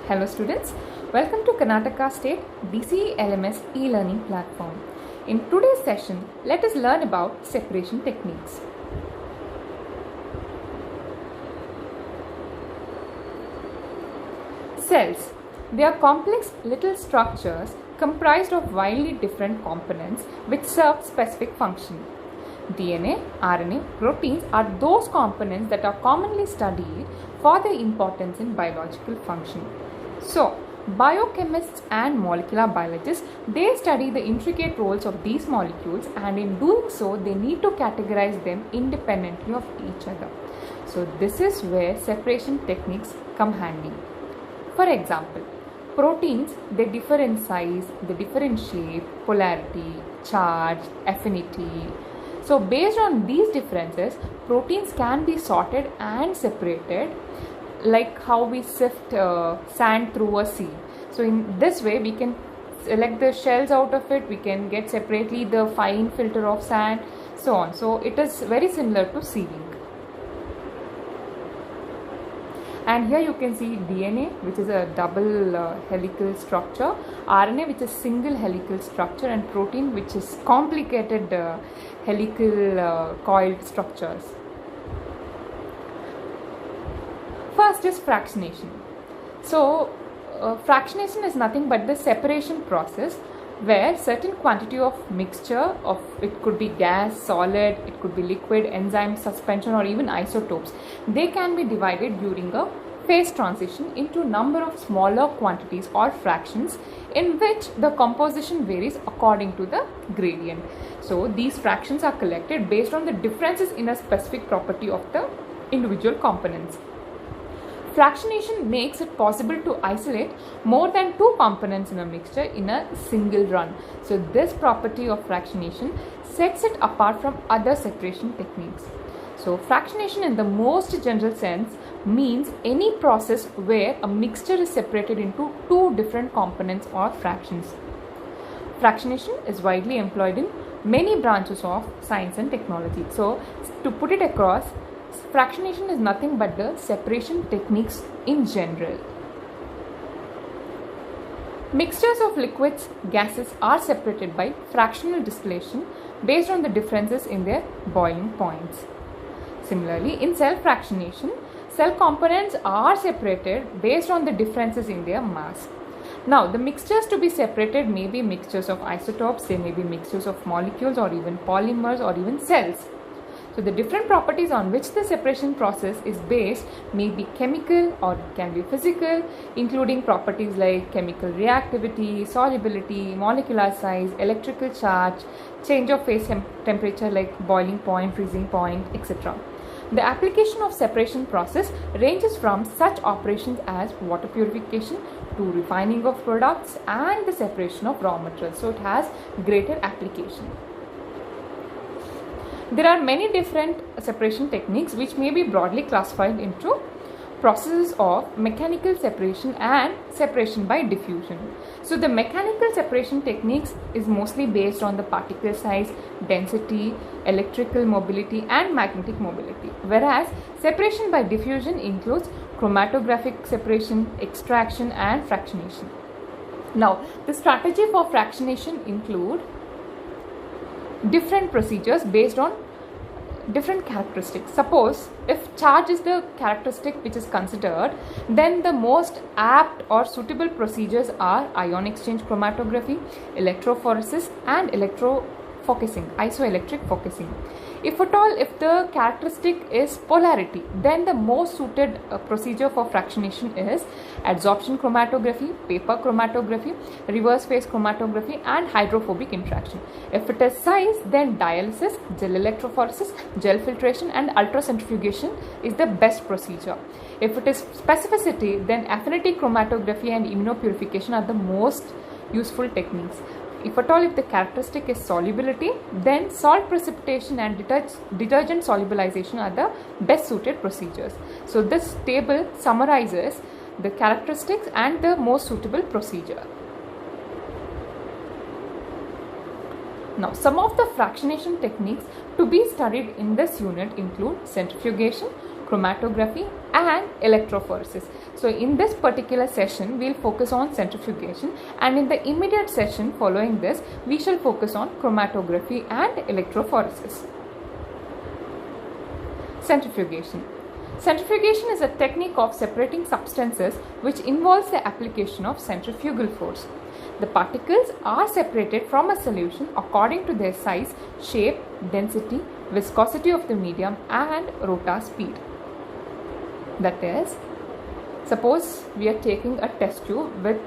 Hello students, welcome to Karnataka State DCE LMS e-learning platform. In today's session, let us learn about separation techniques. Cells. They are complex little structures comprised of widely different components which serve specific function. DNA, RNA, proteins are those components that are commonly studied for their importance in biological function. So, biochemists and molecular biologists, they study the intricate roles of these molecules, and in doing so, they need to categorize them independently of each other. So, this is where separation techniques come handy. For example, proteins, they differ in size, they differ in shape, polarity, charge, affinity. So based on these differences, proteins can be sorted and separated like how we sift sand through a sieve. So in this way, we can select the shells out of it, we can get separately the fine filter of sand, so on. So it is very similar to sieving. And here you can see DNA, which is a double helical structure, RNA, which is single helical structure, and protein, which is complicated helical coiled structures. First is fractionation. So fractionation is nothing but the separation process where certain quantity of mixture of, it could be gas, solid, it could be liquid, enzyme, suspension, or even isotopes, they can be divided during a phase transition into number of smaller quantities or fractions in which the composition varies according to the gradient. So these fractions are collected based on the differences in a specific property of the individual components. Fractionation makes it possible to isolate more than two components in a mixture in a single run. So this property of fractionation sets it apart from other separation techniques. So fractionation in the most general sense means any process where a mixture is separated into two different components or fractions. Fractionation is widely employed in many branches of science and technology. So to put it across, fractionation is nothing but the separation techniques in general. Mixtures of liquids, gases are separated by fractional distillation based on the differences in their boiling points. Similarly, in cell fractionation, cell components are separated based on the differences in their mass. Now, the mixtures to be separated may be mixtures of isotopes, they may be mixtures of molecules or even polymers or even cells. So the different properties on which the separation process is based may be chemical or can be physical, including properties like chemical reactivity, solubility, molecular size, electrical charge, change of phase temperature like boiling point, freezing point, etc. The application of separation process ranges from such operations as water purification to refining of products and the separation of raw materials. So it has greater application. There are many different separation techniques which may be broadly classified into processes of mechanical separation and separation by diffusion. So the mechanical separation techniques is mostly based on the particle size, density, electrical mobility and magnetic mobility, whereas separation by diffusion includes chromatographic separation, extraction and fractionation. Now, the strategy for fractionation include different procedures based on different characteristics. Suppose if charge is the characteristic which is considered, then the most apt or suitable procedures are ion exchange chromatography, electrophoresis and electrofocusing, isoelectric focusing. If at all, if the characteristic is polarity, then the most suited procedure for fractionation is adsorption chromatography, paper chromatography, reverse phase chromatography and hydrophobic interaction. If it is size, then dialysis, gel electrophoresis, gel filtration and ultracentrifugation is the best procedure. If it is specificity, then affinity chromatography and immunopurification are the most useful techniques. If at all, if the characteristic is solubility, then salt precipitation and detergent solubilization are the best suited procedures. So this table summarizes the characteristics and the most suitable procedure. Now, some of the fractionation techniques to be studied in this unit include centrifugation, chromatography, and electrophoresis. So in this particular session, we'll focus on centrifugation, and in the immediate session following this, we shall focus on chromatography and electrophoresis. Centrifugation. Centrifugation is a technique of separating substances which involves the application of centrifugal force. The particles are separated from a solution according to their size, shape, density, viscosity of the medium and rotor speed. That is, suppose we are taking a test tube with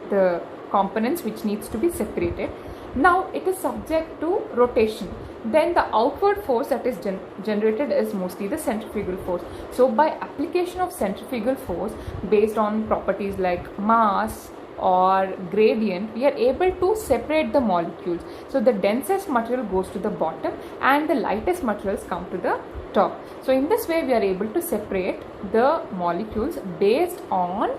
the components which needs to be separated. Now it is subject to rotation. Then the outward force that is generated is mostly the centrifugal force. So by application of centrifugal force based on properties like mass or gradient, we are able to separate the molecules. So the densest material goes to the bottom and the lightest materials come to the top. So in this way we are able to separate the molecules based on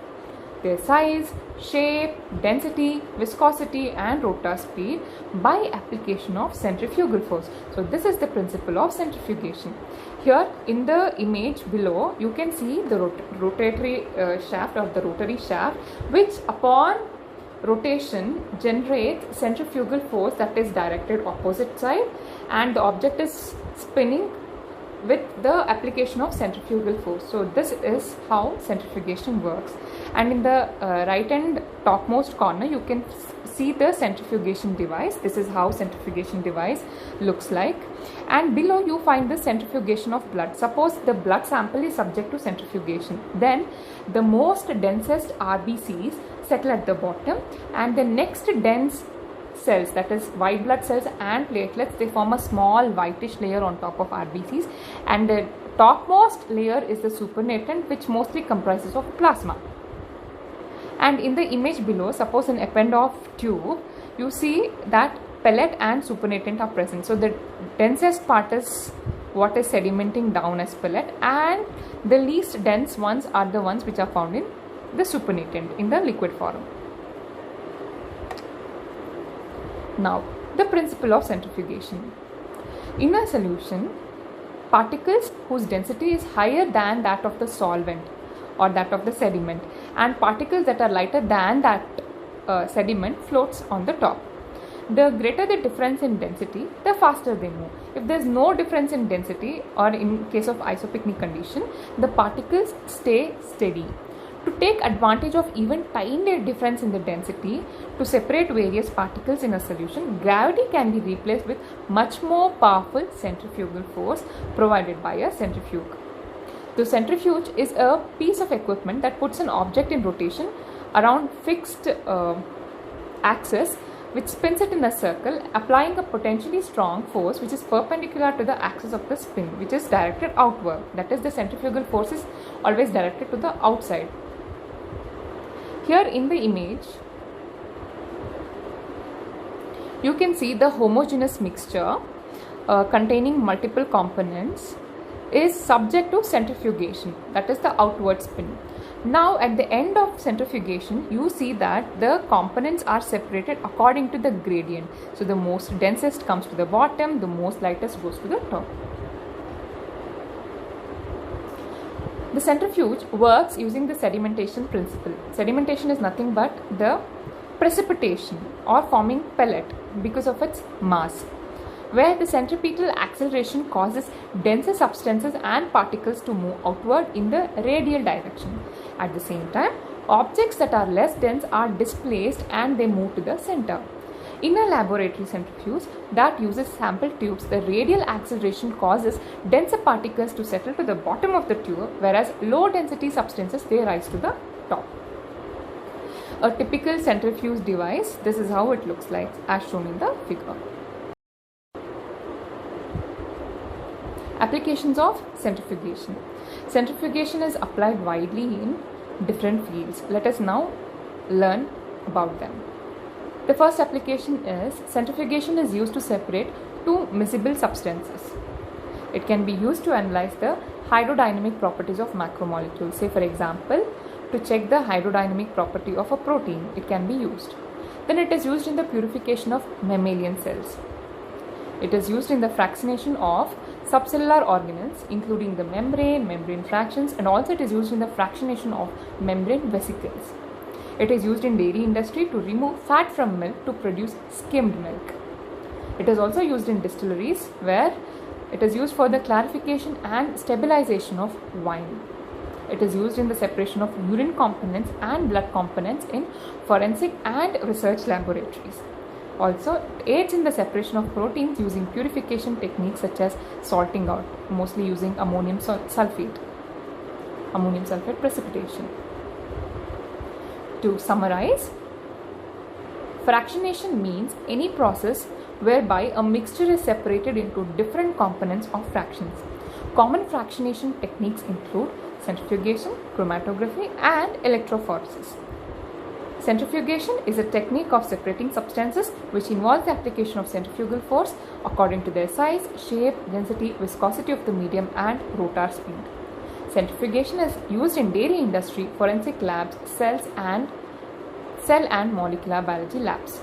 their size, shape, density, viscosity and rotor speed by application of centrifugal force. So this is the principle of centrifugation. Here in the image below, you can see the rotatory shaft or the rotary shaft, which upon rotation generates centrifugal force that is directed opposite side, and the object is spinning with the application of centrifugal force. So this is how centrifugation works. And in the right hand topmost corner, you can see the centrifugation device. This is how centrifugation device looks like. And below you find the centrifugation of blood. Suppose the blood sample is subject to centrifugation. Then the most densest RBCs settle at the bottom, and the next dense cells, that is white blood cells and platelets, they form a small whitish layer on top of RBCs, and the topmost layer is the supernatant, which mostly comprises of plasma. And in the image below, suppose an Eppendorf tube, you see that pellet and supernatant are present. So the densest part is what is sedimenting down as pellet, and the least dense ones are the ones which are found in the supernatant in the liquid form. Now, the principle of centrifugation. In a solution, particles whose density is higher than that of the solvent or that of the sediment, and particles that are lighter than that sediment floats on the top. The greater the difference in density, the faster they move. If there is no difference in density, or in case of isopycnic condition, the particles stay steady. To take advantage of even tiny difference in the density to separate various particles in a solution, gravity can be replaced with much more powerful centrifugal force provided by a centrifuge. The centrifuge is a piece of equipment that puts an object in rotation around fixed axis, which spins it in a circle, applying a potentially strong force which is perpendicular to the axis of the spin, which is directed outward. That is, the centrifugal force is always directed to the outside. Here in the image, you can see the homogeneous mixture containing multiple components is subject to centrifugation, that is the outward spin. Now at the end of centrifugation, you see that the components are separated according to the gradient. So the most densest comes to the bottom, the most lightest goes to the top. The centrifuge works using the sedimentation principle. Sedimentation is nothing but the precipitation or forming pellet because of its mass, where the centripetal acceleration causes denser substances and particles to move outward in the radial direction. At the same time, objects that are less dense are displaced and they move to the center. In a laboratory centrifuge that uses sample tubes, the radial acceleration causes denser particles to settle to the bottom of the tube, whereas low density substances, they rise to the top. A typical centrifuge device, this is how it looks like as shown in the figure. Applications of centrifugation. Centrifugation is applied widely in different fields. Let us now learn about them. The first application is centrifugation is used to separate two miscible substances. It can be used to analyze the hydrodynamic properties of macromolecules. Say for example, to check the hydrodynamic property of a protein, it can be used. Then it is used in the purification of mammalian cells. It is used in the fractionation of subcellular organelles, including the membrane, membrane fractions, and also it is used in the fractionation of membrane vesicles. It is used in dairy industry to remove fat from milk to produce skimmed milk. It is also used in distilleries where it is used for the clarification and stabilization of wine. It is used in the separation of urine components and blood components in forensic and research laboratories. Also, it aids in the separation of proteins using purification techniques such as salting out, mostly using ammonium sulfate precipitation. To summarize, fractionation means any process whereby a mixture is separated into different components or fractions. Common fractionation techniques include centrifugation, chromatography, and electrophoresis. Centrifugation is a technique of separating substances which involves the application of centrifugal force according to their size, shape, density, viscosity of the medium, and rotor speed. Centrifugation is used in dairy industry, forensic labs, cell and molecular biology labs.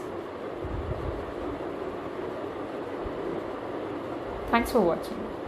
Thanks for watching.